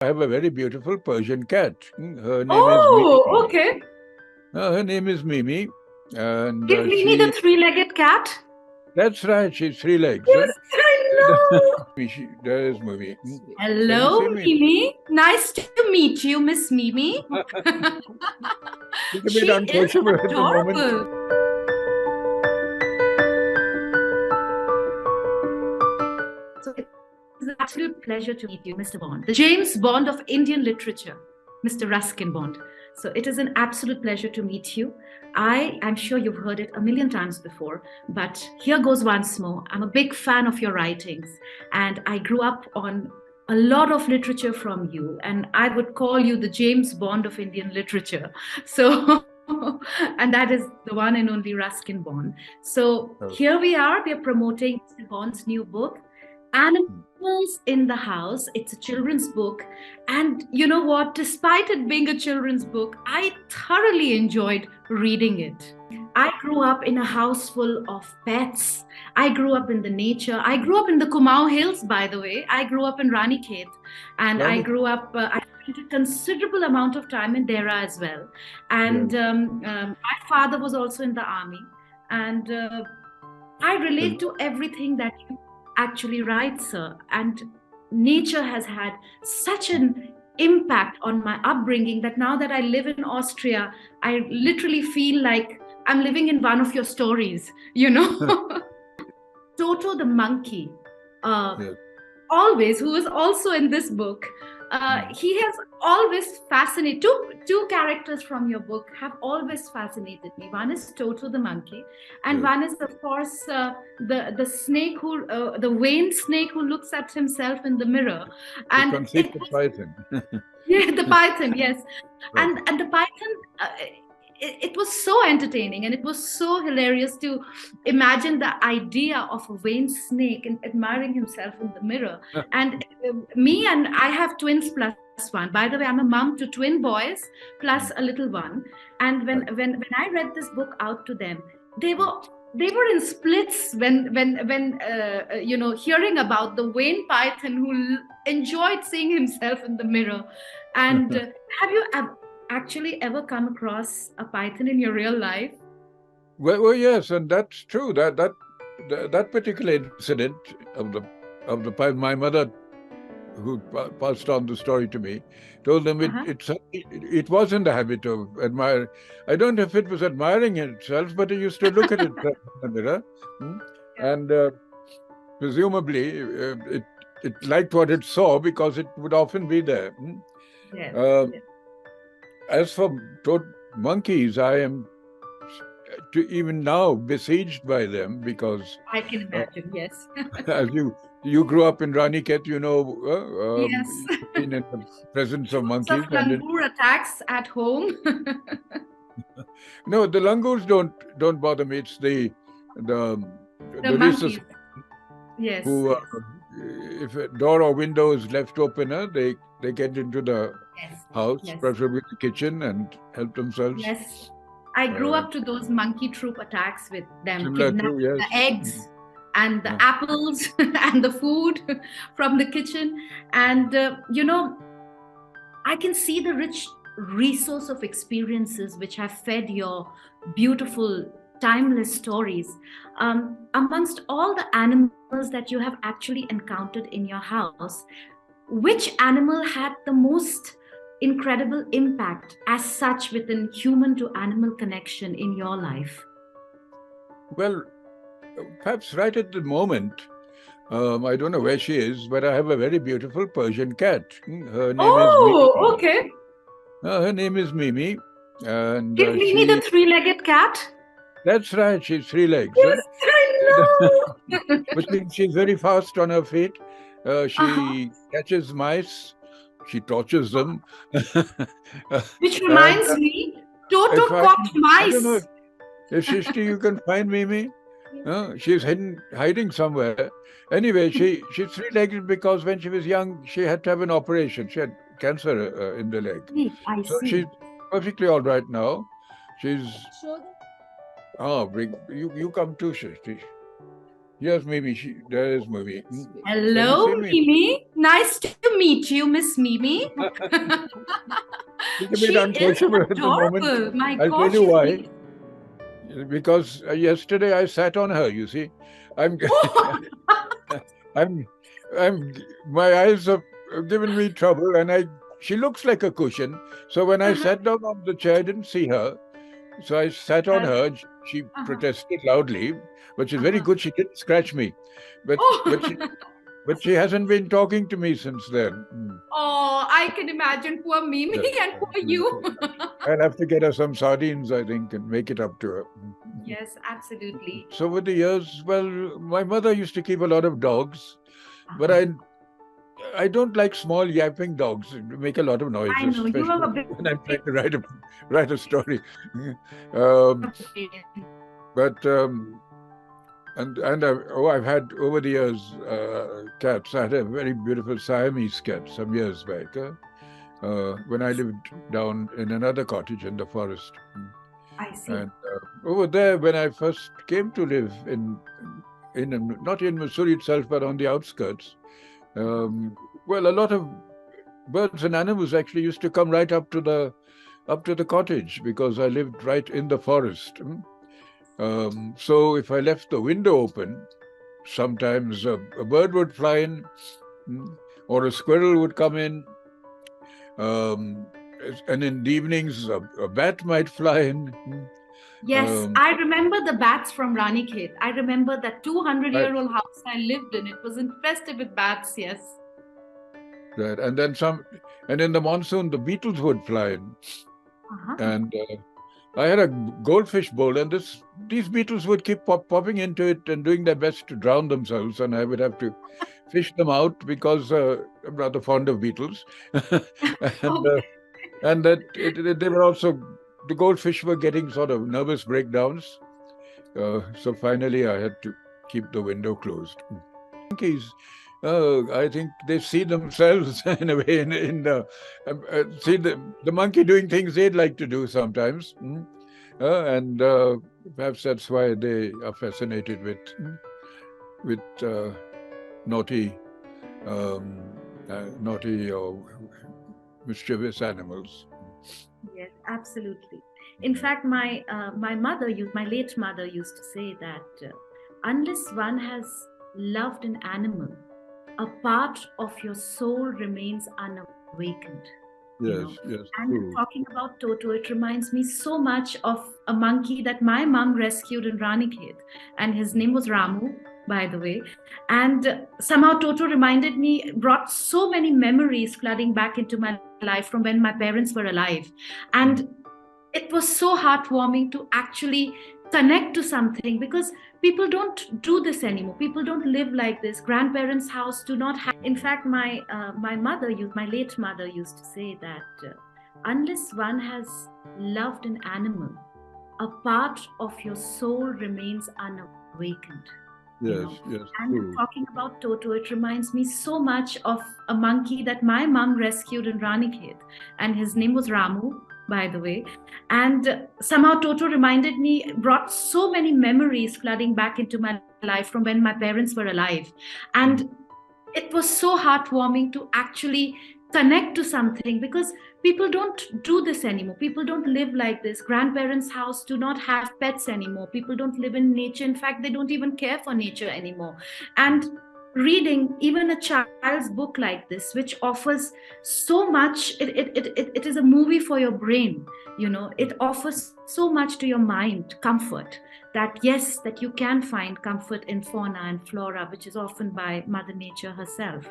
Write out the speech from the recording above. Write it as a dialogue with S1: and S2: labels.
S1: I have a very beautiful Persian cat. Her name is
S2: Oh,
S1: Mimi.
S2: okay.
S1: Her name is Mimi, and
S2: Is Mimi the three-legged cat?
S1: that's right. She's three legs.
S2: Yes, I know.
S1: There is Mimi. Can you
S2: Hello,
S1: see me?
S2: Mimi. Nice to meet you, Miss Mimi.
S1: She's a
S2: She
S1: bit
S2: is
S1: unsociable at the moment.
S2: adorable. So it's an absolute pleasure to meet you, Mr. Bond, the James Bond of Indian literature, Mr. Ruskin Bond. So it is an absolute pleasure to meet you. I'm sure you've heard it a million times before, but here goes once more. I'm a big fan of your writings, and I grew up on a lot of literature from you, and I would call you the James Bond of Indian literature. So, and that is the one and only Ruskin Bond. So
S1: Oh.
S2: here we are promoting Mr. Bond's new book, Animals in the House. It's a children's book. And you know what? Despite it being a children's book, I thoroughly enjoyed reading it. I grew up in a house full of pets. I grew up in the nature. I grew up in the Kumaon Hills, by the way. I grew up in Ranikhet. And I grew up, I spent a considerable amount of time in Dera as well. And my father was also in the army. And I relate to everything that you actually write, sir. And nature has had such an impact on my upbringing that now that I live in Austria, I literally feel like I'm living in one of your stories, you know? Toto the monkey, who is also in this book, he has always fascinated. Two characters from your book have always fascinated me. One is Toto the monkey, and one is, of course, the snake who, the Wayne snake who looks at himself in the mirror, and
S1: it was python.
S2: Yeah, the python, yes, and the python. It was so entertaining and it was so hilarious to imagine the idea of a Wayne snake and admiring himself in the mirror. And me and I have twins plus one. By the way, I'm a mom to twin boys plus a little one. And when I read this book out to them, they were in splits when hearing about the Wayne python who enjoyed seeing himself in the mirror. And have you actually ever come across a python in your real life?
S1: Well, yes, and that's true. That particular incident of the python, my mother, who passed on the story to me, told them it was in the habit of admiring. I don't know if it was admiring itself, but it used to look at itself in the mirror, and presumably it liked what it saw because it would often be there. As for monkeys, I am even now besieged by them because
S2: I can imagine. Yes,
S1: as you grew up in Ranikhet, you know,
S2: yes,
S1: in the presence of monkeys.
S2: Some langur attacks at home.
S1: No, the langurs don't bother me. It's the
S2: monkeys. Yes.
S1: Who, if a door or window is left open, they get into the house, preferably the kitchen, and help themselves.
S2: Yes, I grew up to those monkey troop attacks with them,
S1: kidnapping
S2: the eggs and the apples and the food from the kitchen. And I can see the rich resource of experiences which have fed your beautiful timeless stories. Amongst all the animals that you have actually encountered in your house, which animal had the most incredible impact as such within human to animal connection in your life?
S1: Well, perhaps right at the moment, I don't know where she is, but I have a very beautiful Persian cat. Her name is Mimi.
S2: Okay.
S1: Her name is Mimi. And
S2: is Mimi the three-legged cat?
S1: That's right. She's three legs.
S2: Yes, I know.
S1: But she's very fast on her feet. She catches mice. She tortures them.
S2: Which reminds me, Toto caught mice.
S1: I don't know if Shishti, you can find Mimi. She's hiding somewhere. Anyway, she's three-legged because when she was young, she had to have an operation. She had cancer in the leg.
S2: I see.
S1: She's perfectly all right now. She's... you come too, Shishti. Yes, maybe there is Mimi.
S2: Hello, Mimi. Nice to meet you, Miss Mimi.
S1: It's a
S2: She
S1: bit
S2: is
S1: unsociable at the moment.
S2: adorable. My
S1: I'll tell
S2: gosh,
S1: you
S2: she's
S1: why. Because yesterday I sat on her, you see. I'm, I'm, my eyes have given me trouble, and she looks like a cushion. So when I sat down on the chair, I didn't see her. So I sat on her. She protested loudly, but she's very good. She didn't scratch me, but she hasn't been talking to me since then.
S2: Oh, I can imagine poor Mimi and poor you.
S1: I'll have to get her some sardines, I think, and make it up to her.
S2: Yes, absolutely.
S1: So over the years, well, my mother used to keep a lot of dogs, but I don't like small yapping dogs. They make a lot of noise,
S2: I know, you
S1: especially
S2: are a bit...
S1: when I'm trying to write a story. But I've had over the years cats. I had a very beautiful Siamese cat some years back when I lived down in another cottage in the forest.
S2: I see.
S1: And over there, when I first came to live not in Missouri itself, but on the outskirts, well, a lot of birds and animals actually used to come right up to the cottage because I lived right in the forest. So if I left the window open, sometimes a bird would fly in, or a squirrel would come in, and in the evenings a bat might fly in.
S2: Yes, I remember the bats from Ranikhet. I remember that 200-year-old house I lived in. It was infested with bats, yes.
S1: Right. And then and in the monsoon, the beetles would fly in. And I had a goldfish bowl, and these beetles would keep popping into it and doing their best to drown themselves, and I would have to fish them out because I'm rather fond of beetles. And that they were also, the goldfish were getting sort of nervous breakdowns. So finally I had to keep the window closed. Monkeys, I think they see themselves in a way see the monkey doing things they'd like to do sometimes. And perhaps that's why they are fascinated with naughty or mischievous animals.
S2: Yes, absolutely. In fact, my late mother used to say that unless one has loved an animal, a part of your soul remains unawakened.
S1: Yes, yes.
S2: And
S1: true.
S2: talking about Toto, it reminds me so much of a monkey that my mom rescued in Ranikhet, and his name was Ramu, by the way. And somehow Toto brought so many memories flooding back into my life from when my parents were alive. And it was so heartwarming to actually connect to something, because people don't do this anymore. People don't live like this. Grandparents' house do not have. In fact, my late mother used to say that unless one has loved an animal, a part of your soul remains unawakened.
S1: Yes, yes.
S2: And
S1: true.
S2: talking about Toto, it reminds me so much of a monkey that my mom rescued in Ranikhet, and his name was Ramu, by the way. And somehow Toto brought so many memories flooding back into my life from when my parents were alive. And it was so heartwarming to actually connect to something, because people don't do this anymore. People don't live like this. Grandparents' house do not have pets anymore. People don't live in nature. In fact, they don't even care for nature anymore. And reading even a child's book like this, which offers so much, it is a movie for your brain. It offers so much to your mind, comfort, that yes, that you can find comfort in fauna and flora, which is often by Mother Nature herself.